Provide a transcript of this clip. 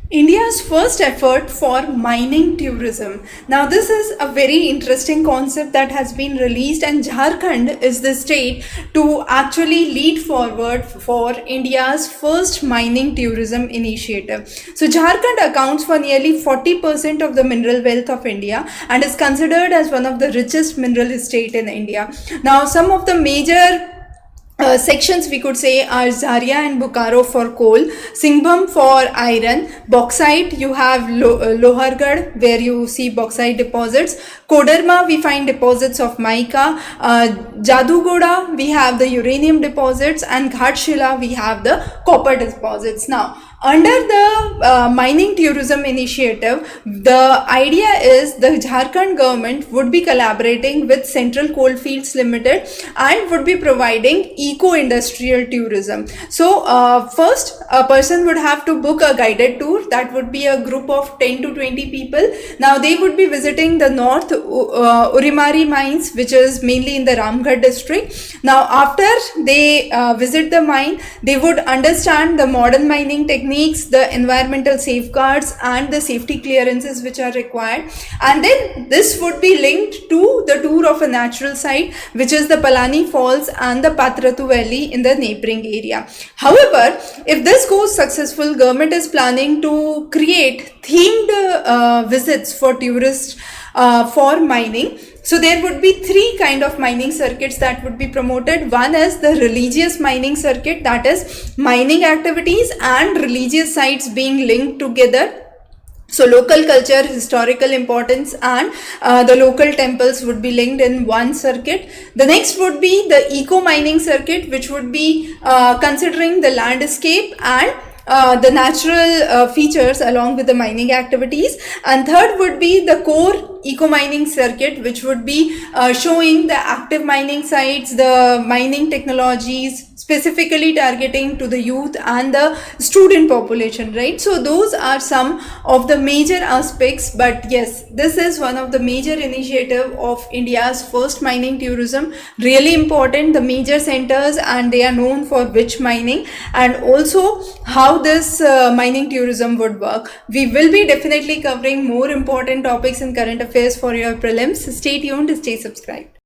India's first effort for mining tourism. Now, this is a very interesting concept that has been released, and Jharkhand is the state to actually lead forward for India's first mining tourism initiative. So, Jharkhand accounts for nearly 40% of the mineral wealth of India and is considered as one of the richest mineral state in India. Now, some of the major sections we could say are Zaria and Bokaro for coal, Singhbhum for iron, bauxite you have Lohargarh where you see bauxite deposits, Koderma we find deposits of mica, Jadugoda we have the uranium deposits, and Ghatshila we have the copper deposits. Now, under the mining tourism initiative, the idea is the Jharkhand government would be collaborating with Central Coalfields Limited and would be providing eco-industrial tourism. So first a person would have to book a guided tour. That would be a group of 10 to 20 people. Now they would be visiting the North Urimari mines, which is mainly in the Ramgarh district. Now after they visit the mine, they would understand the modern mining techniques, the environmental safeguards and the safety clearances which are required, and then this would be linked to the tour of a natural site, which is the Palani Falls and the Patratu Valley in the neighboring area. However, if this goes successful, government is planning to create themed visits for tourists for mining. So there would be three kind of mining circuits that would be promoted. One is the religious mining circuit, that is mining activities and religious sites being linked together. So local culture, historical importance and the local temples would be linked in one circuit. The next would be the eco mining circuit, which would be considering the landscape and the natural features along with the mining activities. And third would be the core eco mining circuit, which would be showing the active mining sites, the mining technologies, specifically targeting to the youth and the student population, right? So those are some of the major aspects, but yes, this is one of the major initiative of India's first mining tourism. Really important, the major centers and they are known for which mining, and also how this mining tourism would work. We will be definitely covering more important topics in current affairs for your prelims. Stay tuned, stay subscribed.